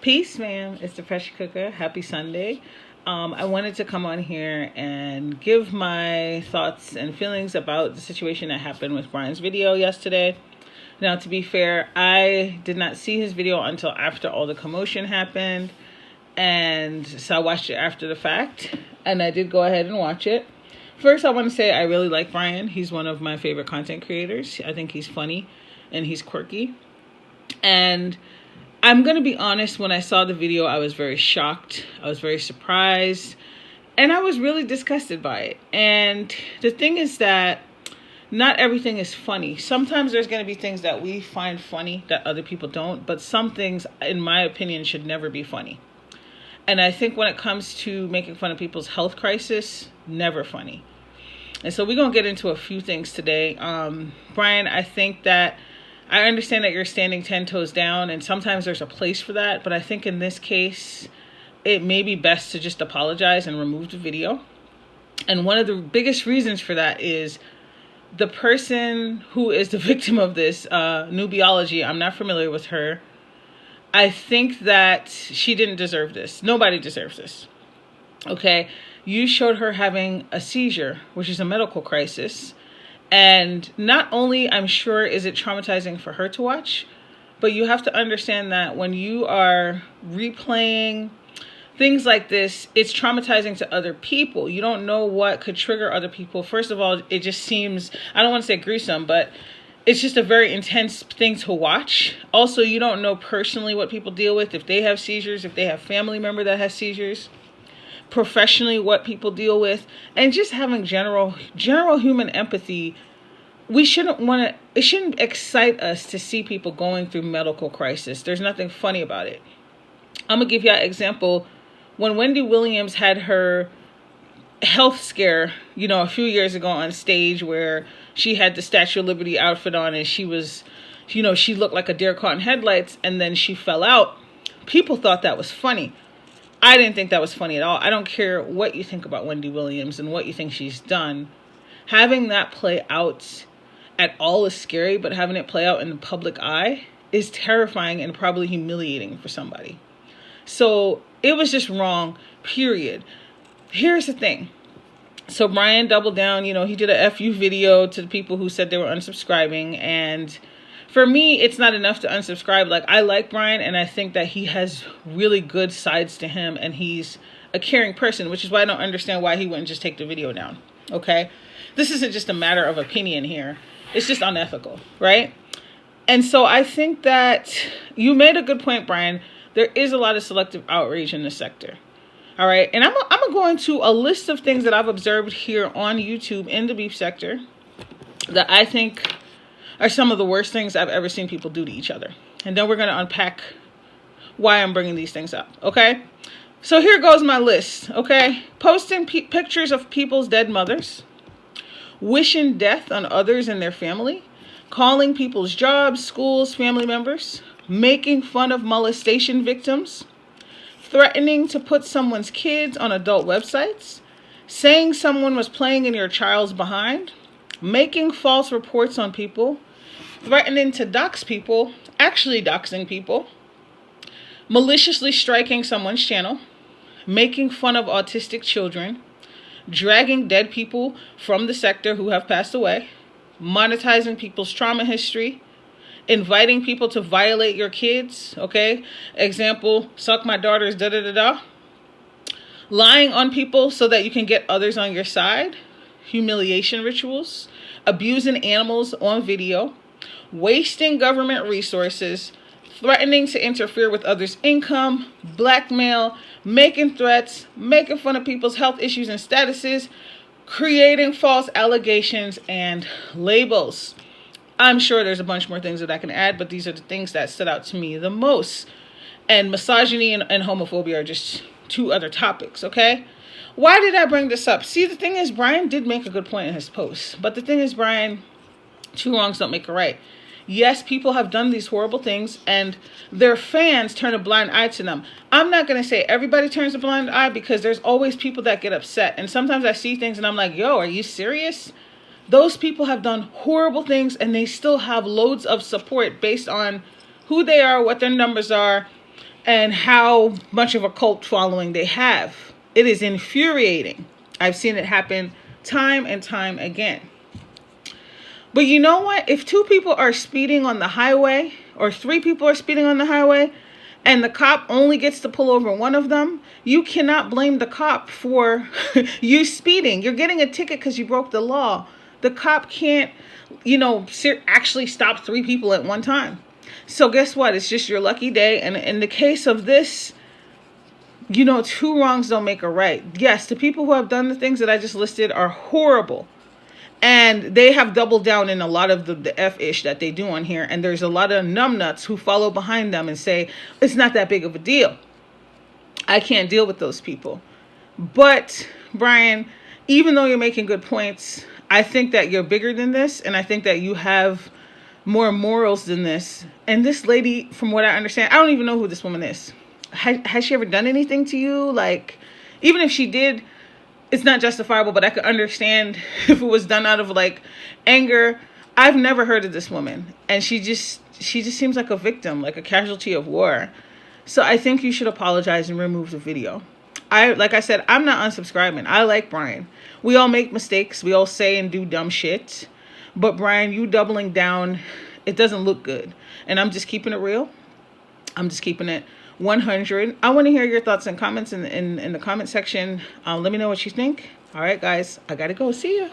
Peace, ma'am. It's the Pressure Cooker. Happy Sunday. I wanted to come on here and give my thoughts and feelings about the situation that happened with Briiine's video yesterday. Now, to be fair, I did not see his video until after all the commotion happened. And so I watched it after the fact. And I did go ahead and watch it. First, I want to say I really like Briiiine. He's one of my favorite content creators. I think he's funny and he's quirky. And I'm going to be honest, when I saw the video, I was very shocked. I was very surprised. And I was really disgusted by it. And the thing is that not everything is funny. Sometimes there's going to be things that we find funny that other people don't. But some things, in my opinion, should never be funny. And I think when it comes to making fun of people's health crisis, never funny. And so we're going to get into a few things today. Briiiine, I think that I understand that you're standing 10 toes down, and sometimes there's a place for that. But I think in this case, it may be best to just apologize and remove the video. And one of the biggest reasons for that is the person who is the victim of this, Nubyology, I'm not familiar with her. I think that she didn't deserve this. Nobody deserves this. Okay? You showed her having a seizure, which is a medical crisis. And not only, I'm sure, is it traumatizing for her to watch, but you have to understand that when you are replaying things like this, it's traumatizing to other people. You don't know what could trigger other people. First of all, it just seems, I don't want to say gruesome, but it's just a very intense thing to watch. Also, you don't know personally what people deal with, if they have seizures, if they have family member that has seizures. Professionally, what people deal with, and just having general human empathy. It shouldn't excite us to see people going through medical crisis. There's nothing funny about it. I'm gonna give you an example. When Wendy Williams had her health scare, a few years ago on stage, where she had the Statue of Liberty outfit on and she was, she looked like a deer caught in headlights, and then she fell out. People thought that was funny. I didn't think that was funny at all. I don't care what you think about Wendy Williams and what you think she's done. Having that play out at all is scary, but having it play out in the public eye is terrifying and probably humiliating for somebody. So it was just wrong, period. Here's the thing. So Briiiine doubled down. He did a FU video to the people who said they were unsubscribing, and for me, it's not enough to unsubscribe. Like, I like Briiiine, and I think that he has really good sides to him, and he's a caring person, which is why I don't understand why he wouldn't just take the video down, okay? This isn't just a matter of opinion here. It's just unethical, right? And so I think that you made a good point, Briiiine. There is a lot of selective outrage in the sector, all right? And I'm going to go into a list of things that I've observed here on YouTube in the beef sector that I think are some of the worst things I've ever seen people do to each other. And then we're going to unpack why I'm bringing these things up, okay? So here goes my list, okay? Posting pictures of people's dead mothers, wishing death on others and their family, calling people's jobs, schools, family members, making fun of molestation victims, threatening to put someone's kids on adult websites, saying someone was playing in your child's behind, making false reports on people, threatening to dox people, actually doxing people, maliciously striking someone's channel, making fun of autistic children, dragging dead people from the sector who have passed away, monetizing people's trauma history, inviting people to violate your kids, okay? Example, suck my daughter's da-da-da-da. Lying on people so that you can get others on your side, humiliation rituals, abusing animals on video, wasting government resources, threatening to interfere with others' income, blackmail, making threats, making fun of people's health issues and statuses, creating false allegations and labels. I'm sure there's a bunch more things that I can add, but these are the things that stood out to me the most. And misogyny and homophobia are just two other topics, okay? Why did I bring this up? See, the thing is, Briiiine did make a good point in his post. But the thing is, Briiiine, two wrongs don't make a right. Yes, people have done these horrible things, and their fans turn a blind eye to them. I'm not going to say everybody turns a blind eye, because there's always people that get upset. And sometimes I see things and I'm like, yo, are you serious? Those people have done horrible things, and they still have loads of support based on who they are, what their numbers are, and how much of a cult following they have. It is infuriating. I've seen it happen time and time again. But you know what? If 2 people are speeding on the highway, or 3 people are speeding on the highway, and the cop only gets to pull over one of them, you cannot blame the cop for you speeding. You're getting a ticket because you broke the law. The cop can't, actually stop 3 people at one time. So guess what? It's just your lucky day. And in the case of this, 2 wrongs don't make a right. Yes, the people who have done the things that I just listed are horrible. And they have doubled down in a lot of the F-ish that they do on here. And there's a lot of numbnuts who follow behind them and say, it's not that big of a deal. I can't deal with those people. But, Brian, even though you're making good points, I think that you're bigger than this. And I think that you have more morals than this. And this lady, from what I understand, I don't even know who this woman is. Has she ever done anything to you? Like, even if she did, it's not justifiable, but I could understand if it was done out of like anger. I've never heard of this woman, and she just seems like a victim, like a casualty of war. So I think you should apologize and remove the video. Like I said, I'm not unsubscribing. I like Briiiine. We all make mistakes. We all say and do dumb shit. But Briiiine, you doubling down, it doesn't look good. And I'm just keeping it real. I'm just keeping it 100. I want to hear your thoughts and comments in the comment section. Let me know what you think. All right, guys, I gotta go. See ya.